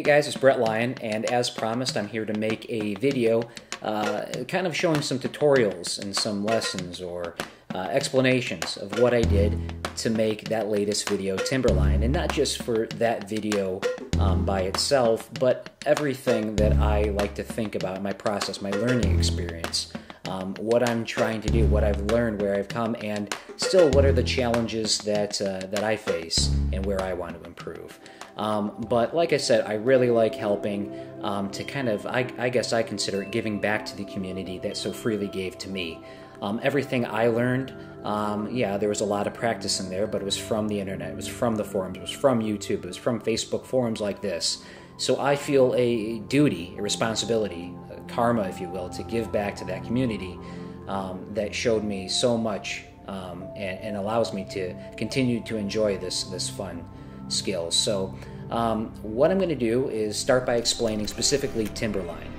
Hey guys, it's Brett Lyon, and as promised, I'm here to make a video kind of showing some tutorials and some lessons or explanations of what I did to make that latest video, Timberline, and not just for that video by itself, but everything that I like to think about, my process, my learning experience, what I'm trying to do, what I've learned, where I've come, and still what are the challenges that I face and where I want to improve. But like I said, I really like helping to kind of, I guess I consider it giving back to the community that so freely gave to me. Everything I learned, yeah, there was a lot of practice in there, but it was from the internet, it was from the forums, it was from YouTube, it was from Facebook forums like this. So I feel a duty, a responsibility, a karma, if you will, to give back to that community that showed me so much and allows me to continue to enjoy this fun skills. So what I'm going to do is start by explaining specifically Timberline,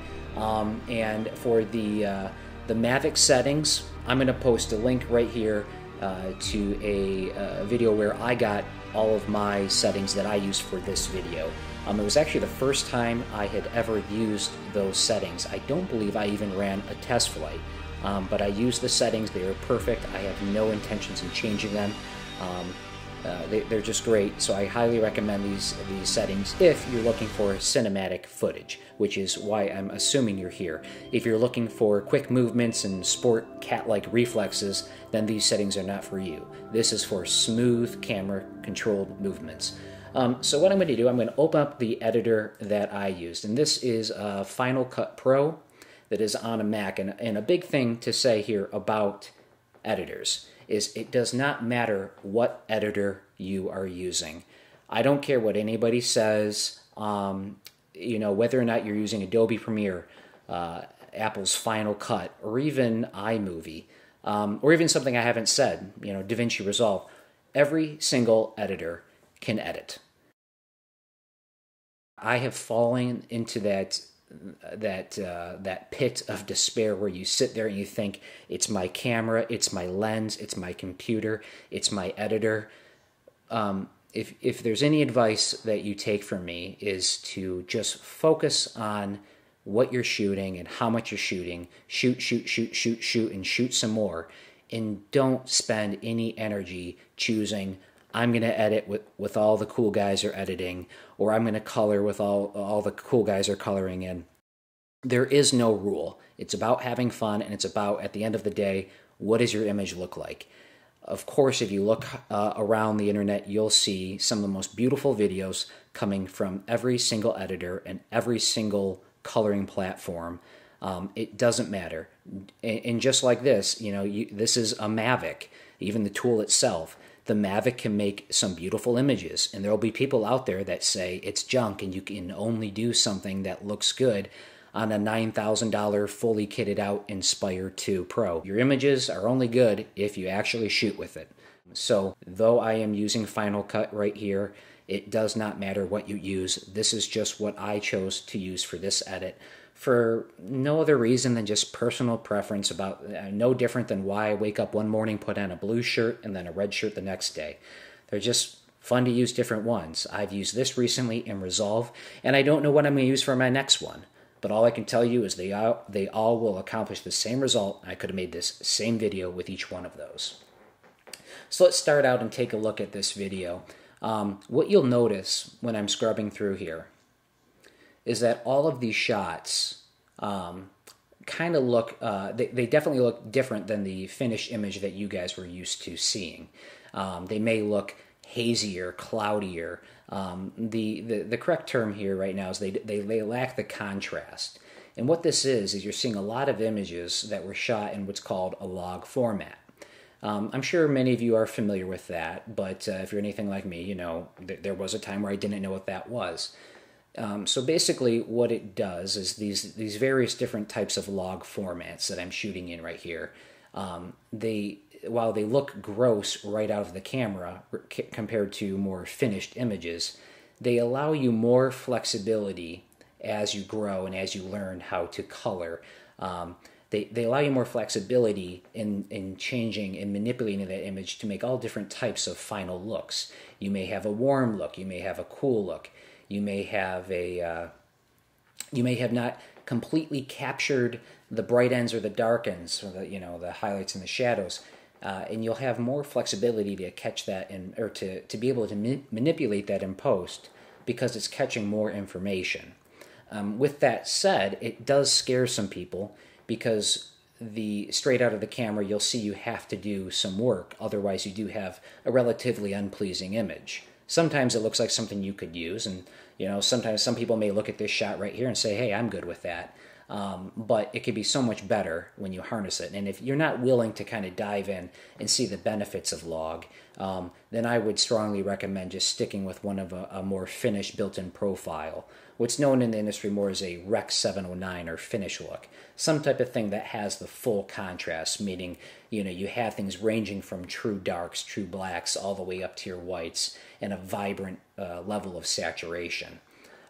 and for the Mavic settings, I'm going to post a link right here to a video where I got all of my settings that I used for this video. It was actually the first time I had ever used those settings. I don't believe I even ran a test flight, but I used the settings. They were perfect. I have no intentions in changing them. They're just great, so I highly recommend these settings if you're looking for cinematic footage, which is why I'm assuming you're here. If you're looking for quick movements and sport cat-like reflexes, then these settings are not for you. This is for smooth camera-controlled movements. So what I'm going to do, I'm going to open up the editor that I used, and this is Final Cut Pro that is on a Mac. And a big thing to say here about editors is it does not matter what editor you are using. I don't care what anybody says, you know, whether or not you're using Adobe Premiere, Apple's Final Cut, or even iMovie, or even something I haven't said, you know, DaVinci Resolve. Every single editor can edit. I have fallen into that pit of despair where you sit there and you think, it's my camera, it's my lens, it's my computer, it's my editor. If there's any advice that you take from me is to just focus on what you're shooting and how much you're shooting. Shoot, and shoot some more. And don't spend any energy choosing, I'm going to edit with all the cool guys are editing, or I'm going to color with all the cool guys are coloring in. There is no rule. It's about having fun, and it's about, at the end of the day, what does your image look like? Of course, if you look around the internet, you'll see some of the most beautiful videos coming from every single editor and every single coloring platform. It doesn't matter. And just like this, you know, this is a Mavic, even the tool itself. The Mavic can make some beautiful images, and there will be people out there that say it's junk and you can only do something that looks good on a $9,000 fully kitted out Inspire 2 Pro. Your images are only good if you actually shoot with it. So, though I am using Final Cut right here, it does not matter what you use. This is just what I chose to use for this edit, for no other reason than just personal preference, about no different than why I wake up one morning, put on a blue shirt, and then a red shirt the next day. They're just fun to use different ones. I've used this recently in Resolve, and I don't know what I'm going to use for my next one. But all I can tell you is they all will accomplish the same result. I could have made this same video with each one of those. So let's start out and take a look at this video. What you'll notice when I'm scrubbing through here is that all of these shots kind of look, they definitely look different than the finished image that you guys were used to seeing. They may look hazier, cloudier. The correct term here right now is they lack the contrast. And what this is you're seeing a lot of images that were shot in what's called a log format. I'm sure many of you are familiar with that, but if you're anything like me, you know, there was a time where I didn't know what that was. So basically what it does is these various different types of log formats that I'm shooting in right here, while they look gross right out of the camera compared to more finished images, they allow you more flexibility as you grow and as you learn how to color. They allow you more flexibility in changing and manipulating that image to make all different types of final looks. You may have a warm look, you may have a cool look. You may have you may have not completely captured the bright ends or the dark ends, or the highlights and the shadows, and you'll have more flexibility to catch that or to be able to manipulate that in post because it's catching more information. With that said, it does scare some people because straight out of the camera, you'll see you have to do some work. Otherwise, you do have a relatively unpleasing image. Sometimes it looks like something you could use, and sometimes some people may look at this shot right here and say, hey, I'm good with that. But it could be so much better when you harness it. And if you're not willing to kind of dive in and see the benefits of log, then I would strongly recommend just sticking with one of a more finished built-in profile. What's known in the industry more as a Rec 709 or finish look. Some type of thing that has the full contrast, meaning you have things ranging from true darks, true blacks, all the way up to your whites, and a vibrant level of saturation.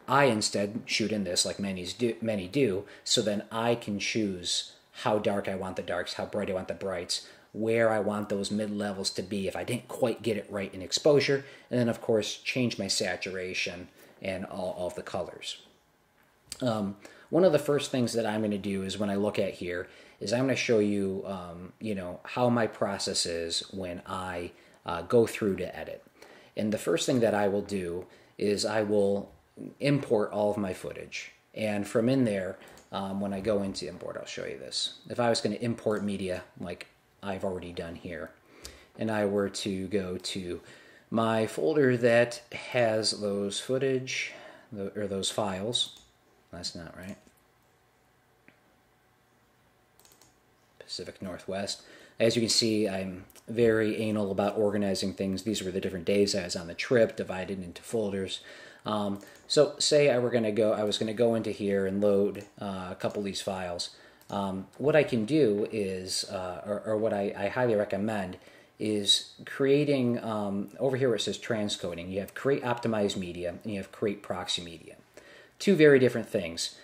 I instead shoot in this like many do, so then I can choose how dark I want the darks, how bright I want the brights, where I want those mid-levels to be if I didn't quite get it right in exposure, and then of course change my saturation and all of the colors. One of the first things that I'm going to do is when I look at here is I'm going to show you, how my process is when I go through to edit. And the first thing that I will do is I will import all of my footage. And from in there, when I go into import, I'll show you this. If I was going to import media like I've already done here, and I were to go to my folder that has those footage, or those files, that's not right, Pacific Northwest. As you can see, I'm very anal about organizing things. These were the different days I was on the trip, divided into folders. So say I was going to go into here and load a couple of these files. What I can do is, or what I highly recommend, is creating, over here where it says transcoding, you have create optimized media and you have create proxy media. Two very different things.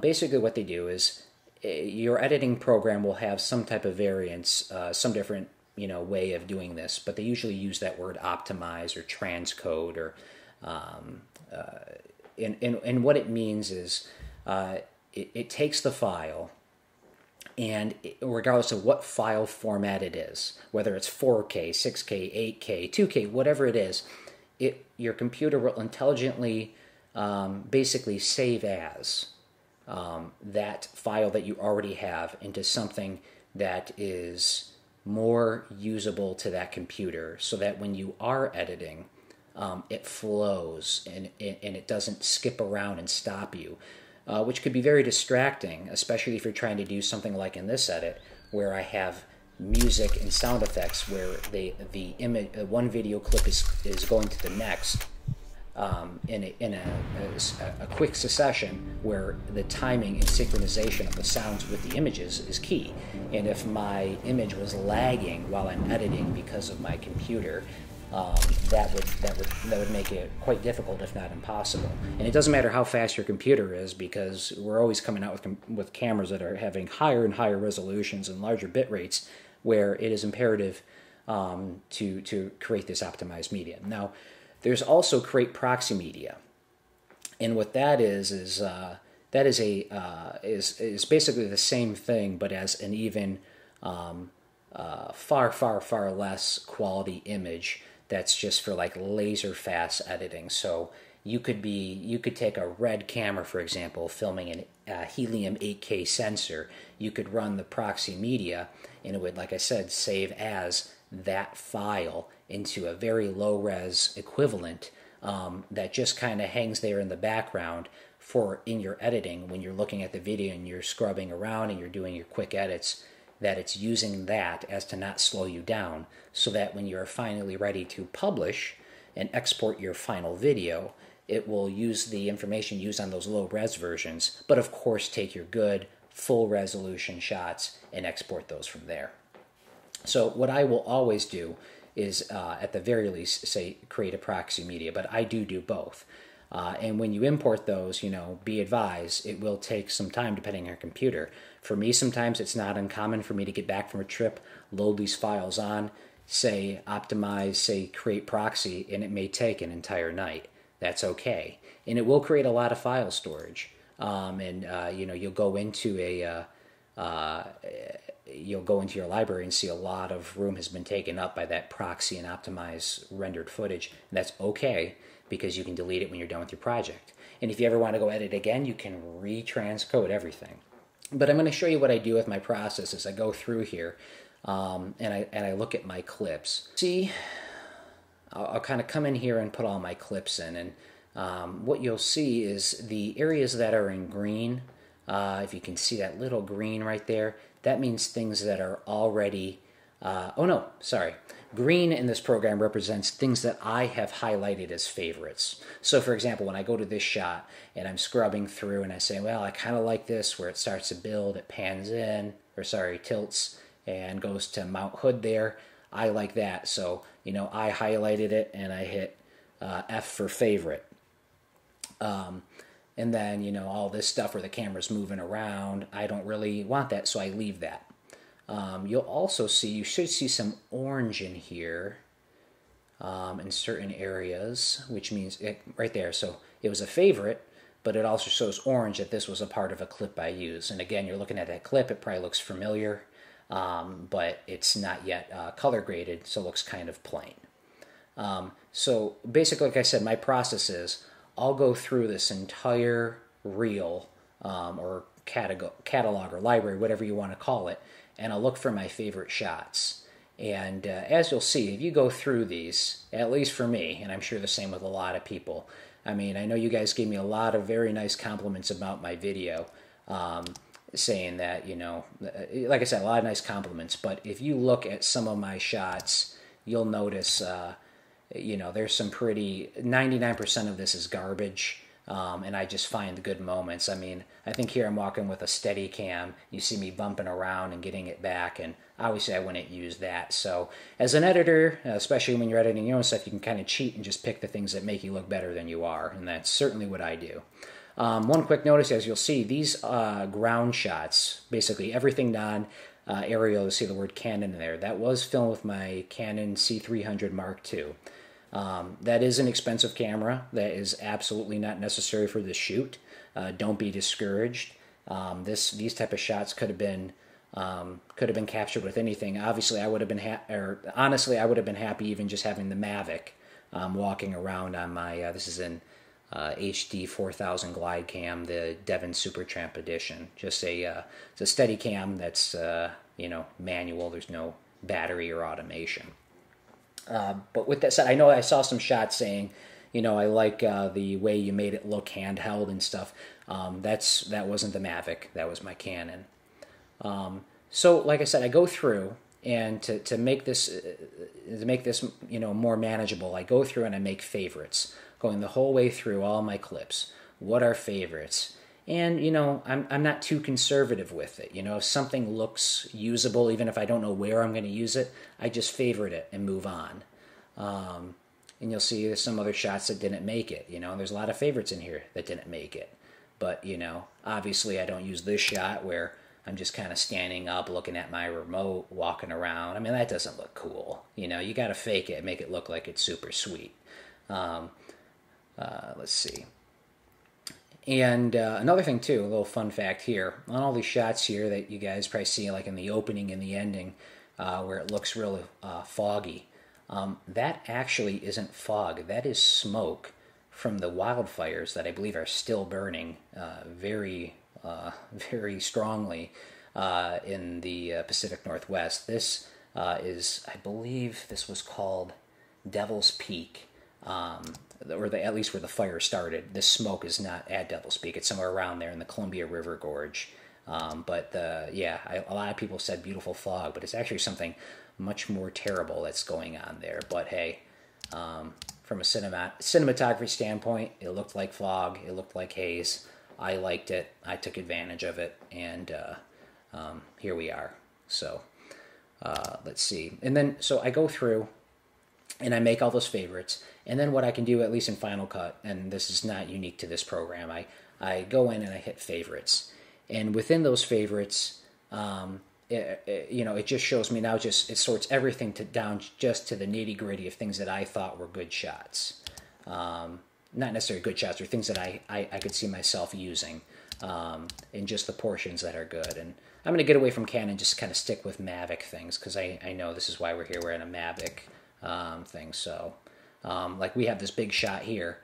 Basically what they do is your editing program will have some type of variance, some different way of doing this, but they usually use that word optimize or transcode, or and what it means is it takes the file, and regardless of what file format it is, whether it's 4K, 6K, 8K, 2K, whatever it is, your computer will intelligently basically save as that file that you already have into something that is more usable to that computer, so that when you are editing, it flows and it doesn't skip around and stop you, which could be very distracting, especially if you're trying to do something like in this edit where I have music and sound effects where the image, one video clip is going to the next in a quick succession, where the timing and synchronization of the sounds with the images is key. And if my image was lagging while I'm editing because of my computer, that would make it quite difficult, if not impossible. And it doesn't matter how fast your computer is, because we're always coming out with cameras that are having higher and higher resolutions and larger bit rates, where it is imperative to create this optimized media. Now, there's also create proxy media, and what that is basically the same thing, but as an even far less quality image. That's just for like laser fast editing. So you could take a RED camera, for example, filming a helium 8K sensor. You could run the proxy media, and it would, like I said, save as that file into a very low res equivalent that just kind of hangs there in the background for in your editing when you're looking at the video and you're scrubbing around and you're doing your quick edits, that it's using that as to not slow you down, so that when you're finally ready to publish and export your final video, it will use the information used on those low res versions, but of course take your good full resolution shots and export those from there. So what I will always do is at the very least say create a proxy media, but I do both. And when you import those, be advised, it will take some time depending on your computer. For me, sometimes it's not uncommon for me to get back from a trip, load these files on, say optimize, say create proxy, and it may take an entire night. that's okay. And it will create a lot of file storage. You know, you'll go into your library and see a lot of room has been taken up by that proxy and optimized rendered footage. And that's okay, because you can delete it when you're done with your project. And if you ever want to go edit again, you can retranscode everything. But I'm going to show you what I do with my process as I go through here, and I look at my clips. See, I'll kind of come in here and put all my clips in, and what you'll see is the areas that are in green. If you can see that little green right there, that means things that are already, oh no, sorry. Green in this program represents things that I have highlighted as favorites. So for example, when I go to this shot and I'm scrubbing through and I say, well, I kind of like this where it starts to build, it pans in, or sorry, tilts and goes to Mount Hood there. I like that. So, you know, I highlighted it and I hit F for favorite. And then, you know, all this stuff where the camera's moving around, I don't really want that, so I leave that. You'll also see, you should see some orange in here in certain areas, which means, right there, so it was a favorite, but it also shows orange that this was a part of a clip I used. And again, you're looking at that clip, it probably looks familiar, but it's not yet color graded, so it looks kind of plain. So basically, like I said, my process is, I'll go through this entire reel or catalog or library, whatever you want to call it, and I'll look for my favorite shots. And as you'll see, if you go through these, at least for me, and I'm sure the same with a lot of people, I mean, I know you guys gave me a lot of very nice compliments about my video, saying that, you know, like I said, a lot of nice compliments, but if you look at some of my shots, you'll notice you know, there's some pretty, 99% of this is garbage, and I just find the good moments. I mean, I think here I'm walking with a steady cam. You see me bumping around and getting it back, and obviously I wouldn't use that. So as an editor, especially when you're editing your own stuff, you can kind of cheat and just pick the things that make you look better than you are, and that's certainly what I do. One quick notice, as you'll see, these ground shots, basically everything non-aerial, you see the word Canon there, that was filmed with my Canon C300 Mark II. That is an expensive camera. That is absolutely not necessary for this shoot. Don't be discouraged. These type of shots could have been captured with anything. Obviously, I would have been honestly, I would have been happy even just having the Mavic walking around on my. This is an HD 4000 glide cam, the Devon Supertramp edition. Just it's a steady cam that's you know, manual. There's no battery or automation. But with that said, I know I saw some shots saying, you know, I like the way you made it look handheld and stuff. That wasn't the Mavic. That was my Canon. So, like I said, I go through, and to make this you know, more manageable, I go through and I make favorites, going the whole way through all my clips. What are favorites? And, you know, I'm not too conservative with it. You know, if something looks usable, even if I don't know where I'm going to use it, I just favorite it and move on. And you'll see there's some other shots that didn't make it. You know, there's a lot of favorites in here that didn't make it. But, you know, obviously I don't use this shot where I'm just kind of standing up, looking at my remote, walking around. I mean, that doesn't look cool. You know, you got to fake it and make it look like it's super sweet. Let's see. And another thing too, a little fun fact here, on all these shots here that you guys probably see like in the opening and the ending where it looks really foggy, that actually isn't fog, that is smoke from the wildfires that I believe are still burning very strongly in the Pacific Northwest. This is, I believe this was called Devil's Peak. Or at least where the fire started. This smoke is not at Devil's Peak. It's somewhere around there in the Columbia River Gorge. Yeah, a lot of people said beautiful fog, but it's actually something much more terrible that's going on there. But hey, from a cinematography standpoint, it looked like fog. It looked like haze. I liked it. I took advantage of it, and here we are. So let's see. And then, so I go through and I make all those favorites. And then what I can do, at least in Final Cut, and this is not unique to this program, I go in and I hit favorites. And within those favorites, you know, it just shows me now, it sorts everything down just to the nitty-gritty of things that I thought were good shots. not necessarily good shots, or things that I could see myself using in just the portions that are good. And I'm going to get away from Canon, just kind of stick with Mavic things, because I know this is why we're here. We're in a Mavic thing. So like we have this big shot here,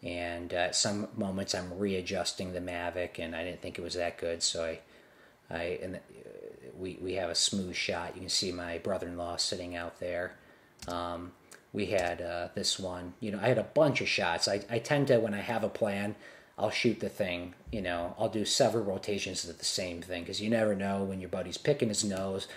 and at some moments I'm readjusting the Mavic, and I didn't think it was that good, so we have a smooth shot. You can see my brother-in-law sitting out there. We had this one. I had a bunch of shots. I tend to, when I have a plan, I'll shoot the thing. I'll do several rotations of the same thing, because you never know when your buddy's picking his nose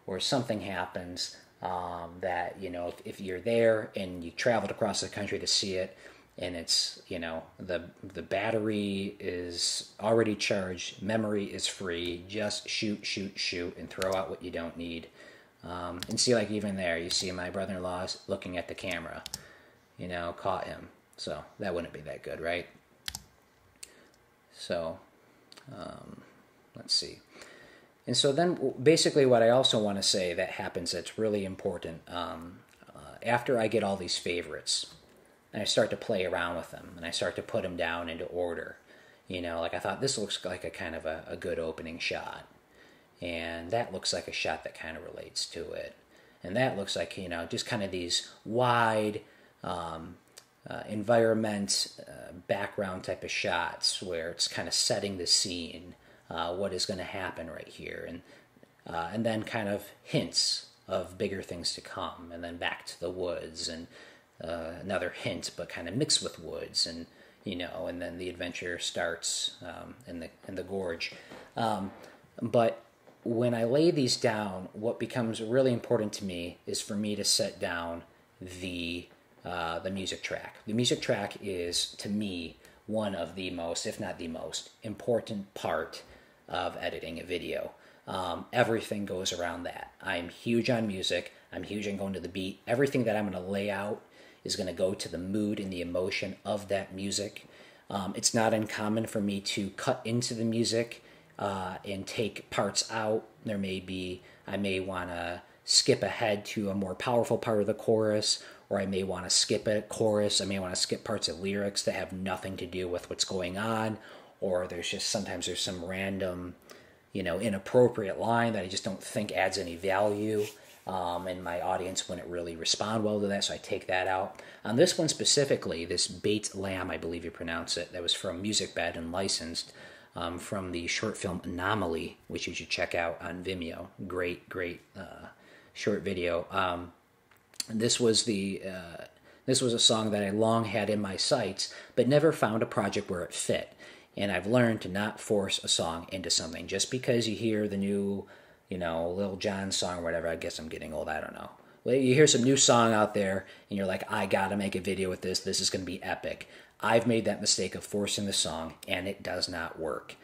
or something happens that, if you're there and you traveled across the country to see it, and it's, the battery is already charged, memory is free, just shoot, shoot, shoot, and throw out what you don't need. And see, like even there, you see my brother-in-law looking at the camera, caught him. So that wouldn't be that good, right? So, let's see. And so then basically what I also want to say that happens that's really important, after I get all these favorites, and I start to play around with them, and I start to put them down into order, like I thought this looks like a kind of a good opening shot. And that looks like a shot that kind of relates to it. And that looks like, just kind of these wide environment, background type of shots where it's kind of setting the scene, what is going to happen right here. And then kind of hints of bigger things to come. And then back to the woods, and another hint, but kind of mixed with woods. And, and then the adventure starts in the gorge. But when I lay these down, what becomes really important to me is for me to set down the music track. The music track is, to me, one of the most, if not the most, important part of editing a video. Everything goes around that. I'm huge on music. I'm huge on going to the beat. Everything that I'm going to lay out is going to go to the mood and the emotion of that music. It's not uncommon for me to cut into the music and take parts out. I may want to skip ahead to a more powerful part of the chorus, or I may want to skip a chorus. I may want to skip parts of lyrics that have nothing to do with what's going on, or sometimes there's some random, inappropriate line that I just don't think adds any value, and my audience wouldn't really respond well to that, so I take that out. On this one specifically, this Bait Lamb, I believe you pronounce it, that was from Music Bed and licensed, from the short film Anomaly, which you should check out on Vimeo. Great short video. This was a song that I long had in my sights, but never found a project where it fit. And I've learned to not force a song into something. Just because you hear the new, Lil Jon song or whatever, I guess I'm getting old, I don't know. Well, you hear some new song out there, and you're like, I gotta make a video with this. This is going to be epic. I've made that mistake of forcing the song, and it does not work.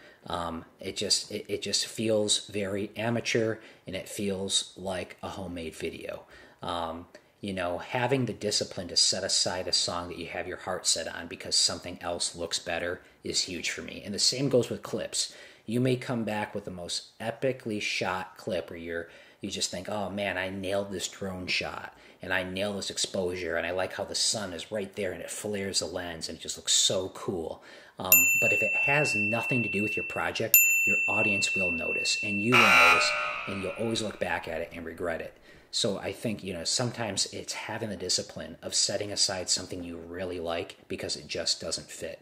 It just feels very amateur, and it feels like a homemade video. Having the discipline to set aside a song that you have your heart set on because something else looks better is huge for me. And the same goes with clips. You may come back with the most epically shot clip where you just think, oh man, I nailed this drone shot, and I nailed this exposure, and I like how the sun is right there and it flares the lens and it just looks so cool. But if it has nothing to do with your project, your audience will notice, and you will notice, and you'll always look back at it and regret it. So I think, sometimes it's having the discipline of setting aside something you really like because it just doesn't fit.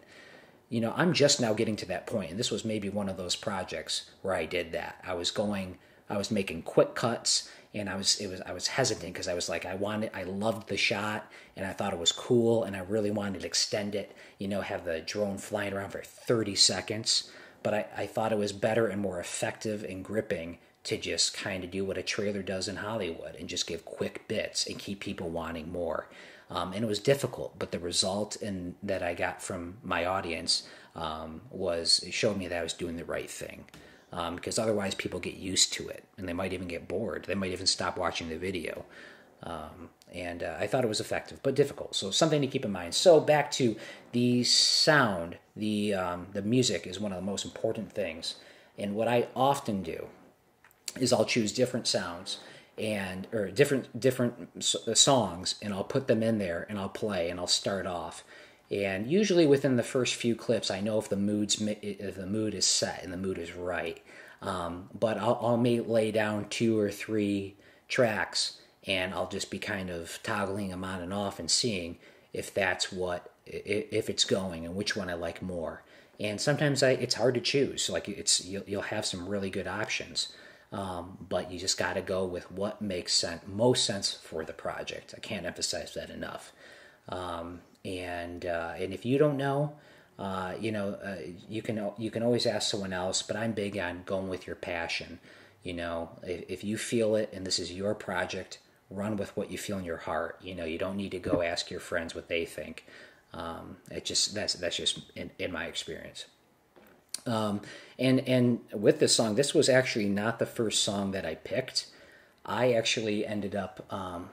I'm just now getting to that point, and this was maybe one of those projects where I did that. I was making quick cuts, and I was hesitant because I was like, I loved the shot, and I thought it was cool, and I really wanted to extend it, have the drone flying around for 30 seconds. But I thought it was better and more effective and gripping to just kind of do what a trailer does in Hollywood and just give quick bits and keep people wanting more. And it was difficult, but the result that I got from my audience it showed me that I was doing the right thing. Because otherwise people get used to it, and they might even get bored. They might even stop watching the video. And I thought it was effective, but difficult. So something to keep in mind. So back to the sound, the music is one of the most important things. And what I often do is I'll choose different sounds or different songs, and I'll put them in there, and I'll play, and I'll start off. And usually within the first few clips, I know if the mood is set and the mood is right. But I'll may lay down 2 or 3 tracks, and I'll just be kind of toggling them on and off and seeing if if it's going and which one I like more. And sometimes it's hard to choose. Like you'll have some really good options, but you just got to go with what makes most sense for the project. I can't emphasize that enough. And if you don't know, you can always ask someone else. But I'm big on going with your passion. If you feel it and this is your project, run with what you feel in your heart. You don't need to go ask your friends what they think. That's just in my experience. And with this song, this was actually not the first song that I picked. I actually ended up,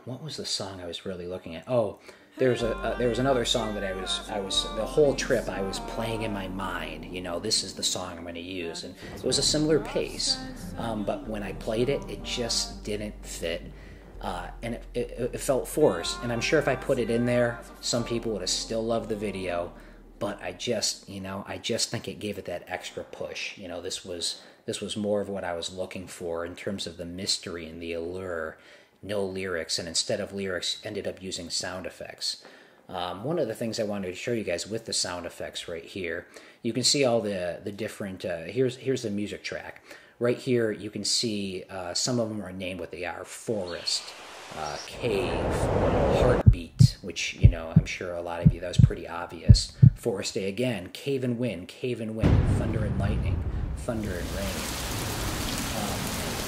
what was the song I was really looking at? Oh, there was another song that I was the whole trip I was playing in my mind. This is the song I'm going to use, and it was a similar pace, but when I played it, it just didn't fit. And it felt forced, and I'm sure if I put it in there, some people would have still loved the video, but I just think it gave it that extra push. This was more of what I was looking for in terms of the mystery and the allure. No lyrics, and instead of lyrics, ended up using sound effects. One of the things I wanted to show you guys with the sound effects right here, you can see all the different, here's the music track. Right here, you can see some of them are named what they are: forest, cave, heartbeat, which, I'm sure a lot of you, that was pretty obvious. Forest day again, cave and wind, thunder and lightning, thunder and rain.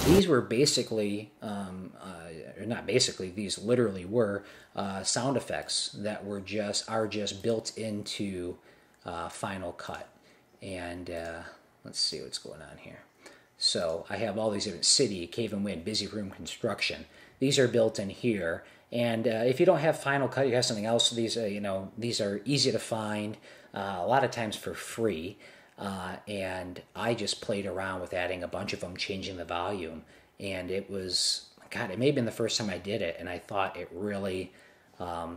These were basically, or not basically, these literally were sound effects that are just built into Final Cut. And let's see what's going on here. So I have all these different: city, cave and wind, busy room, construction. These are built in here. And if you don't have Final Cut, you have something else. These are easy to find, a lot of times for free. And I just played around with adding a bunch of them, changing the volume. And it was, God, it may have been the first time I did it, and I thought it really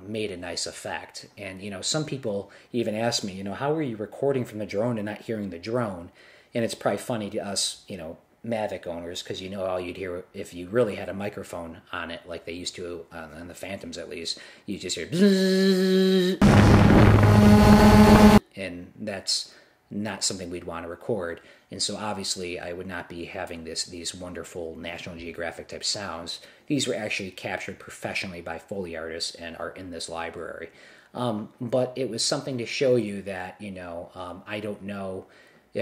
made a nice effect. And, some people even ask me, how were you recording from the drone and not hearing the drone? And it's probably funny to us, Mavic owners, because all you'd hear if you really had a microphone on it, like they used to on the Phantoms at least, you just hear bzzz, and that's not something we'd want to record. And so obviously I would not be having these wonderful National Geographic type sounds. These were actually captured professionally by Foley artists and are in this library. But it was something to show you that, I don't know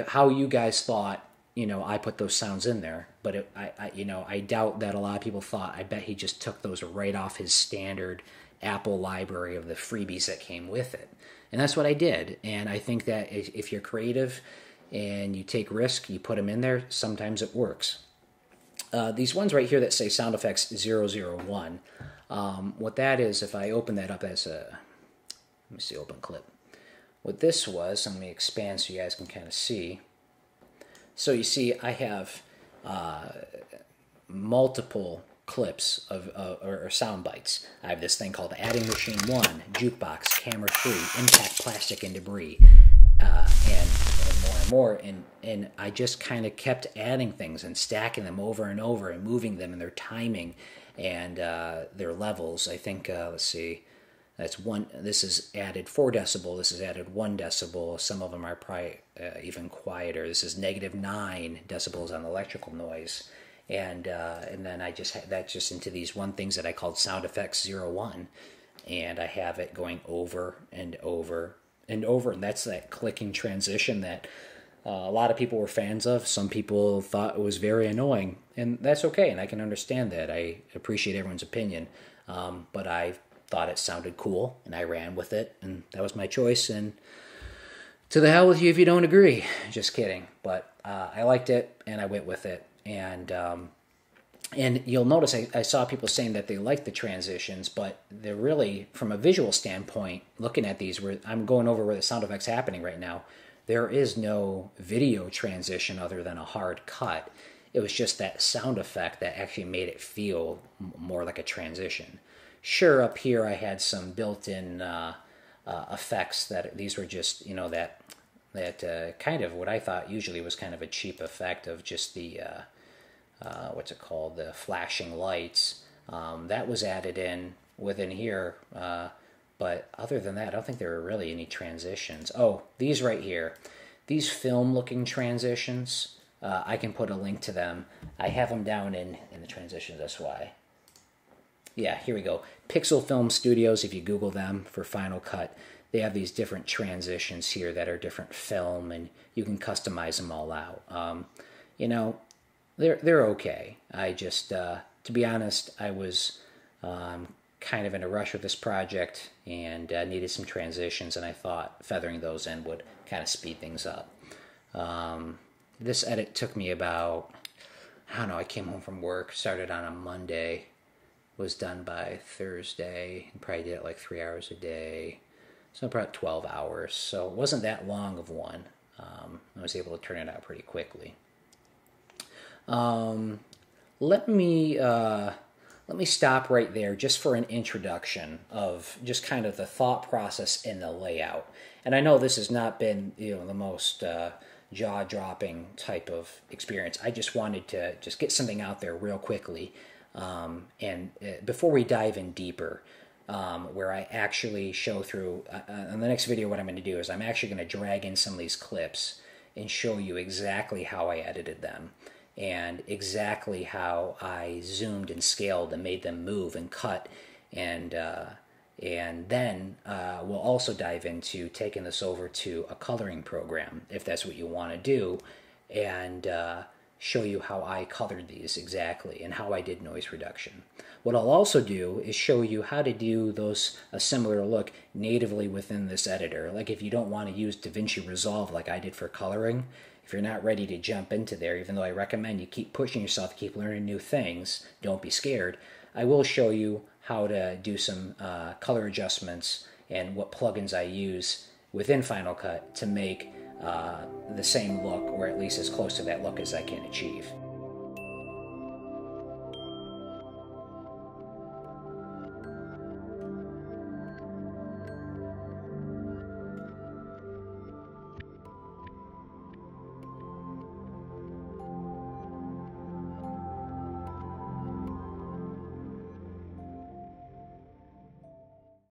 how you guys thought, I put those sounds in there, but I doubt that a lot of people thought. I bet he just took those right off his standard Apple library of the freebies that came with it. And that's what I did. And I think that if you're creative and you take risk, you put them in there, sometimes it works. These ones right here that say sound effects 001, what that is, if I open that up as let me see, open clip. What this was, let me expand so you guys can kind of see. So you see, I have multiple clips or sound bites. I have this thing called Adding Machine 1, Jukebox, Camera 3, Impact, Plastic, and Debris, and more. And I just kind of kept adding things and stacking them over and over and moving them and their timing and their levels. I think, let's see, that's one. This is added 4 decibel. This is added 1 decibel. Some of them are probably even quieter. This is -9 decibels on electrical noise. And then I just had that just into these things that I called Sound Effects 01. And I have it going over and over and over. And that's that clicking transition that a lot of people were fans of. Some people thought it was very annoying. And that's okay. And I can understand that. I appreciate everyone's opinion. But I thought it sounded cool, and I ran with it, and that was my choice, and to the hell with you if you don't agree. Just kidding. But I liked it, and I went with it, and you'll notice I saw people saying that they liked the transitions, but they're really, from a visual standpoint, looking at these, where I'm going over where the sound effect's happening right now, there is no video transition other than a hard cut. It was just that sound effect that actually made it feel more like a transition. Sure, up here I had some built-in effects. That these were just, you know, that kind of what I thought usually was kind of a cheap effect of just the what's it called, the flashing lights. That was added in within here, but other than that, I don't think there were really any transitions. Oh, these right here, these film-looking transitions, I can put a link to them. I have them down in the transitions, that's why. Yeah, here we go. Pixel Film Studios, if you Google them for Final Cut, they have these different transitions here that are different film, and you can customize them all out. You know, they're okay. I just, to be honest, I was kind of in a rush with this project and needed some transitions, and I thought feathering those in would kind of speed things up. This edit took me about, I don't know, I came home from work, started on a Monday, was done by Thursday, and probably did it like 3 hours a day, so about 12 hours, so it wasn't that long of one. I was able to turn it out pretty quickly. Let me stop right there just for an introduction of just kind of the thought process in the layout. And I know this has not been, you know, the most jaw-dropping type of experience. I just wanted to just get something out there real quickly. And before we dive in deeper, where I actually show through, in the next video what I'm going to do is I'm actually going to drag in some of these clips and show you exactly how I edited them and exactly how I zoomed and scaled and made them move and cut, and then we'll also dive into taking this over to a coloring program if that's what you want to do, and show you how I colored these exactly and how I did noise reduction. What I'll also do is show you how to do a similar look natively within this editor. Like if you don't want to use DaVinci Resolve like I did for coloring, if you're not ready to jump into there, even though I recommend you keep pushing yourself, keep learning new things, don't be scared, I will show you how to do some color adjustments and what plugins I use within Final Cut to make the same look, or at least as close to that look as I can achieve.